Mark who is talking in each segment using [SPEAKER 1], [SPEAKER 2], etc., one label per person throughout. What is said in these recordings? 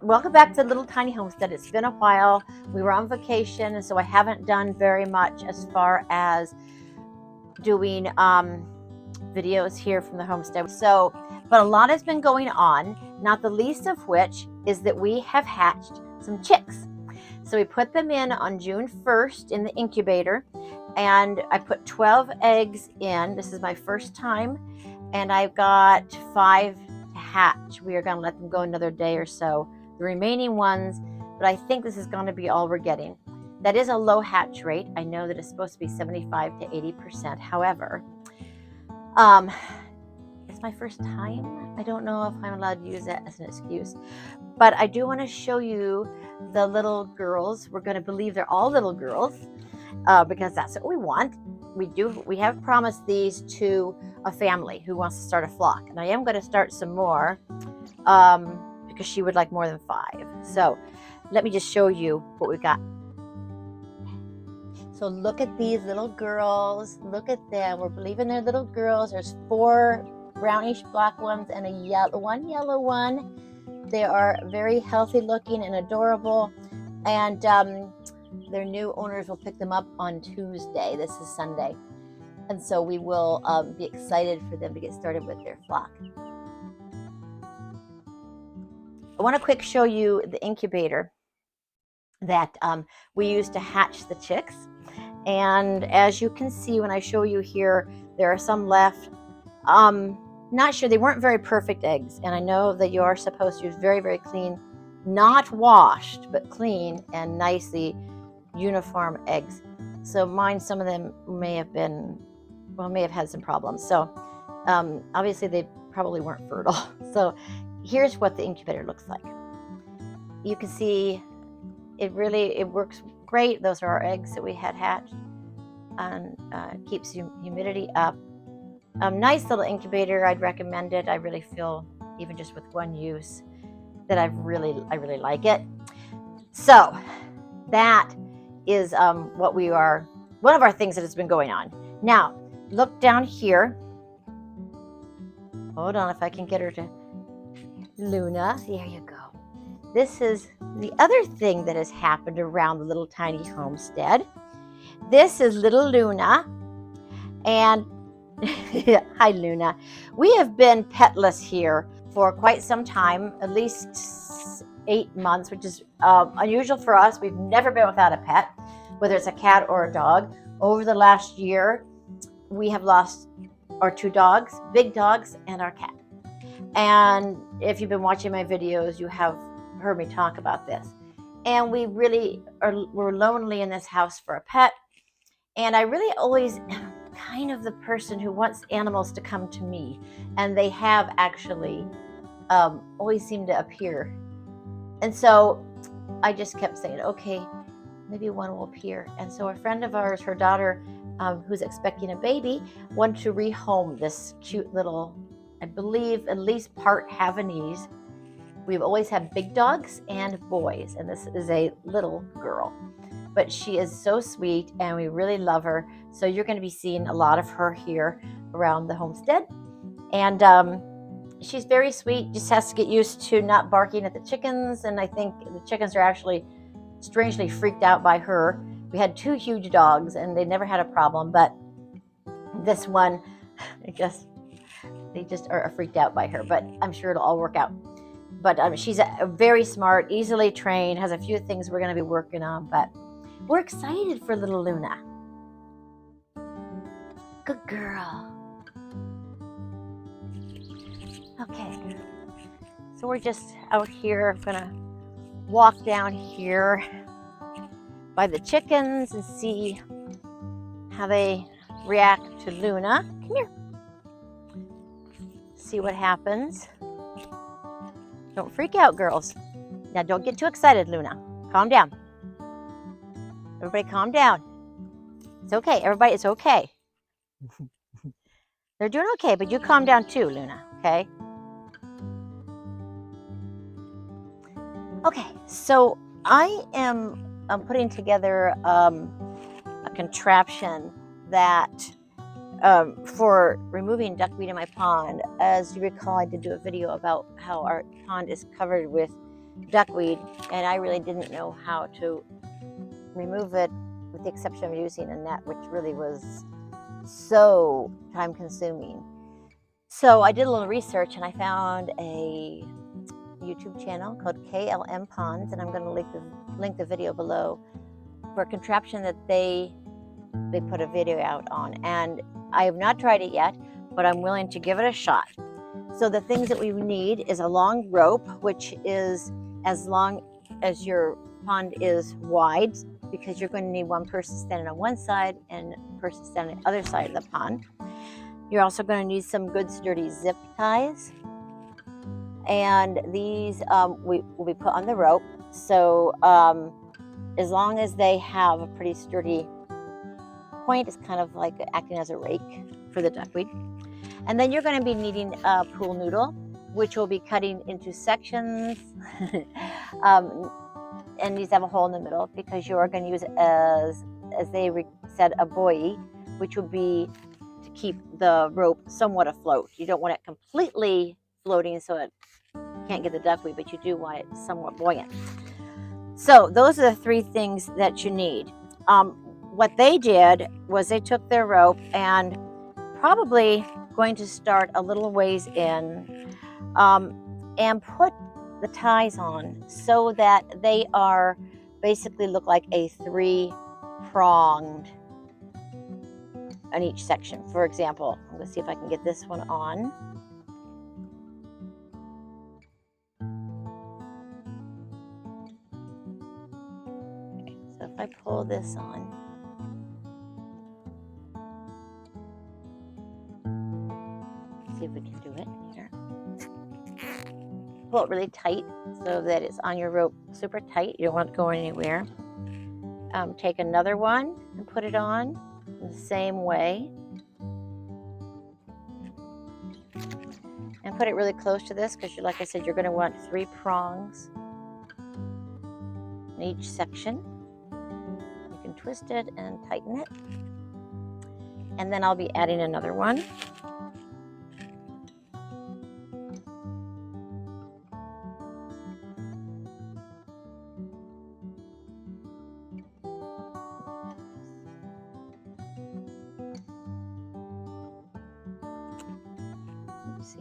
[SPEAKER 1] welcome back to Little Tiny Homestead. It's been a while. We were on vacation, and so I haven't done very much as far as doing videos here from the homestead. But a lot has been going on, not the least of which is that we have hatched some chicks. So we put them in on June 1st in the incubator, and I put 12 eggs in. This is my first time, and I've got 5 to hatch. We are going to let them go another day or so, the remaining ones, but I think this is going to be all we're getting. That is a low hatch rate. I know that it's supposed to be 75 to 80%. However, it's my first time. I don't know if I'm allowed to use that as an excuse, but I do want to show you the little girls. We're going to believe they're all little girls because that's what we want. We have promised these to a family who wants to start a flock, and I am going to start some more because she would like more than 5. So let me just show you what we've got. So look at these little girls. Look at them. We're believing they're little girls. There's 4 brownish black ones and one yellow one. They are very healthy looking and adorable. And their new owners will pick them up on Tuesday. This is Sunday. And so we will be excited for them to get started with their flock. I want to quick show you the incubator that we used to hatch the chicks. And as you can see when I show you here, there are some left. Not sure, they weren't very perfect eggs. And I know that you are supposed to use very, very clean, not washed, but clean and nicely uniform eggs. So mine, some of them may have had some problems. So obviously they probably weren't fertile. So here's what the incubator looks like. You can see it works great. Those are our eggs that we had hatched, and keeps humidity up. Nice little incubator. I'd recommend it. I really feel, even just with one use, that I really like it. So that is one of our things that has been going on. Now look down here. Hold on, if I can get her to Luna. There you go. This is the other thing that has happened around the Little Tiny Homestead. This is little Luna. And hi, Luna. We have been petless here for quite some time, at least 8 months, which is unusual for us. We've never been without a pet, whether it's a cat or a dog. Over the last year, we have lost our 2 dogs, big dogs, and our cat. And if you've been watching my videos, you have heard me talk about this. And we really we're lonely in this house for a pet. And I really always am kind of the person who wants animals to come to me. And they have actually always seemed to appear. And so I just kept saying, okay, maybe one will appear. And so a friend of ours, her daughter, who's expecting a baby, wanted to rehome this cute little, I believe, at least part Havanese. We've always had big dogs and boys, and this is a little girl. But she is so sweet, and we really love her. So you're going to be seeing a lot of her here around the homestead. And she's very sweet, just has to get used to not barking at the chickens. And I think the chickens are actually strangely freaked out by her. We had 2 huge dogs, and they never had a problem. But this one, they just are freaked out by her. But I'm sure it'll all work out. But she's very smart, easily trained, has a few things we're going to be working on. But we're excited for little Luna. Good girl. Okay. So we're just out here. I'm going to walk down here by the chickens and see how they react to Luna. Come here. See what happens. Don't freak out, girls. Now, don't get too excited, Luna. Calm down. Everybody calm down. It's okay. Everybody, it's okay. They're doing okay, but you calm down too, Luna, okay? Okay, so I am putting together a contraption that for removing duckweed in my pond. As you recall, I did do a video about how our pond is covered with duckweed, and I really didn't know how to remove it, with the exception of using a net, which really was so time consuming. So I did a little research and I found a YouTube channel called KLM Ponds, and I'm going to link the video below for a contraption that they put a video out on. And I have not tried it yet, but I'm willing to give it a shot. So the things that we need is a long rope, which is as long as your pond is wide, because you're going to need one person standing on one side and a person standing on the other side of the pond. You're also going to need some good sturdy zip ties, and these will be put on the rope. So as long as they have a pretty sturdy point, it's kind of like acting as a rake for the duckweed. And then you're going to be needing a pool noodle, which will be cutting into sections and these have a hole in the middle, because you are going to use it as they said, a buoy, which would be to keep the rope somewhat afloat. You don't want it completely floating so it can't get the duckweed, but you do want it somewhat buoyant. So those are the three things that you need. What they did was they took their rope and probably going to start a little ways in and put the ties on so that they are basically look like a 3-pronged on each section. For example, I'm going to see if I can get this one on. Okay, so if I pull this on, see if we can do it here. Pull it really tight so that it's on your rope super tight. You don't want it going anywhere. Take another one and put it on in the same way. And put it really close to this, because like I said, you're going to want 3 prongs in each section. You can twist it and tighten it. And then I'll be adding another one. See.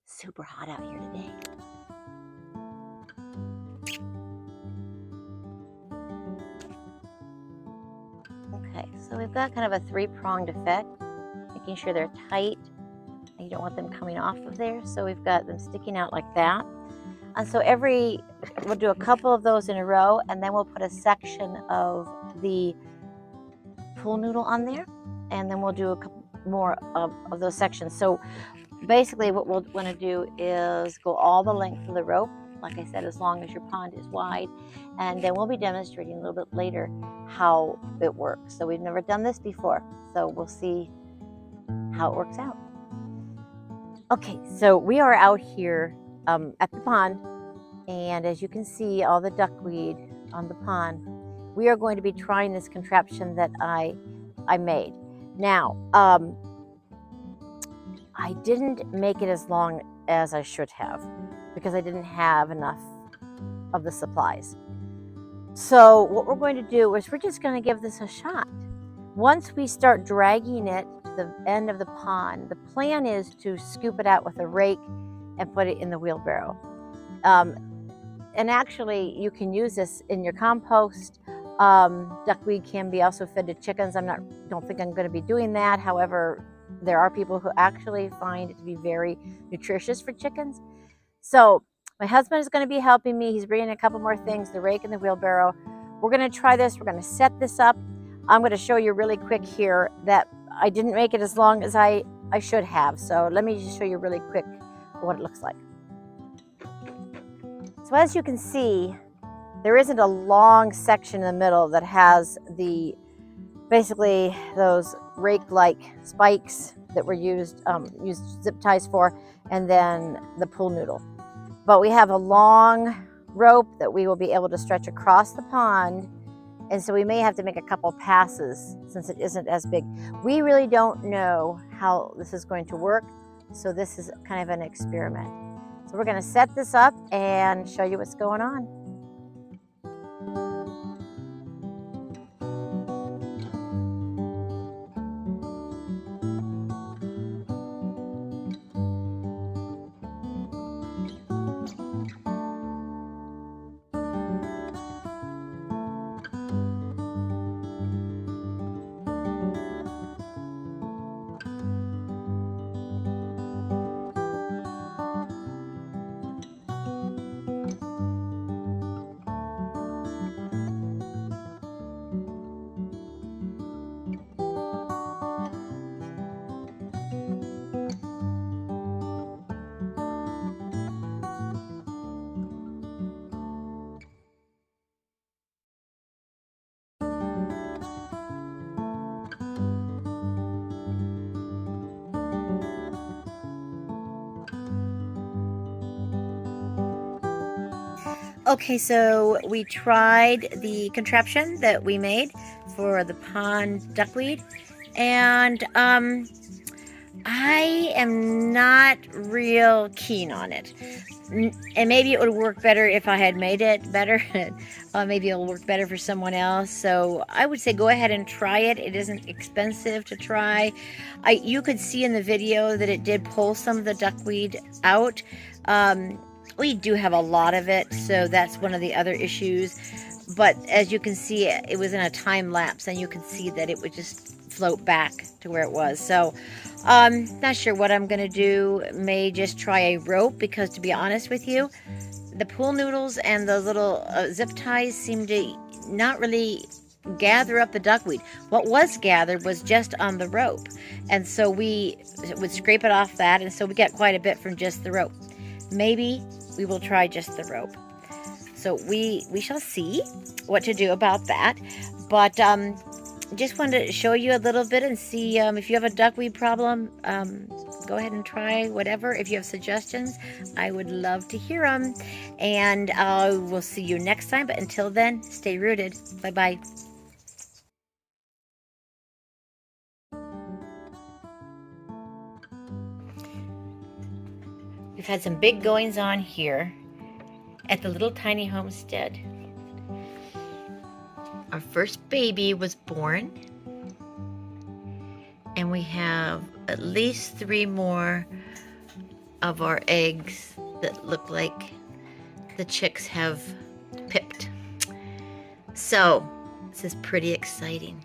[SPEAKER 1] Super hot out here today. Okay, so we've got kind of a 3-pronged effect, making sure they're tight. You don't want them coming off of there, so we've got them sticking out like that. And so we'll do a couple of those in a row, and then we'll put a section of the pool noodle on there, and then we'll do a couple more of those sections. So basically what we'll want to do is go all the length of the rope, like I said, as long as your pond is wide, and then we'll be demonstrating a little bit later how it works. So we've never done this before, so we'll see how it works out. Okay, so we are out here at the pond, and as you can see, all the duckweed on the pond. We are going to be trying this contraption that I made. Now, I didn't make it as long as I should have, because I didn't have enough of the supplies. So what we're going to do is we're just going to give this a shot. Once we start dragging it to the end of the pond, the plan is to scoop it out with a rake and put it in the wheelbarrow. And actually, you can use this in your compost. Duckweed can be also fed to chickens. Don't think I'm going to be doing that. However, there are people who actually find it to be very nutritious for chickens. So my husband is going to be helping me. He's bringing a couple more things, the rake and the wheelbarrow. We're going to try this. We're going to set this up. I'm going to show you really quick here that I didn't make it as long as I should have. So let me just show you really quick what it looks like. So as you can see, there isn't a long section in the middle that has basically those rake-like spikes that were used zip ties for, and then the pool noodle. But we have a long rope that we will be able to stretch across the pond, and so we may have to make a couple passes since it isn't as big. We really don't know how this is going to work, So this is kind of an experiment. So we're going to set this up and show you what's going on. Okay, so we tried the contraption that we made for the pond duckweed, and I am not real keen on it. And maybe it would work better if I had made it better. Maybe it'll work better for someone else. So I would say go ahead and try it. It isn't expensive to try. You could see in the video that it did pull some of the duckweed out. We do have a lot of it, so that's one of the other issues. But as you can see, it was in a time lapse, and you can see that it would just float back to where it was. So not sure what I'm gonna do. May just try a rope, because to be honest with you, the pool noodles and the little zip ties seem to not really gather up the duckweed. What was gathered was just on the rope, and so we would scrape it off that, and so we get quite a bit from just the rope. Maybe we will try just the rope. So we shall see what to do about that. But just wanted to show you a little bit and see if you have a duckweed problem. Go ahead and try whatever. If you have suggestions, I would love to hear them. And we'll see you next time. But until then, stay rooted. Bye-bye. We've had some big goings on here at the little tiny homestead. Our first baby was born, and we have at least 3 more of our eggs that look like the chicks have pipped. So this is pretty exciting.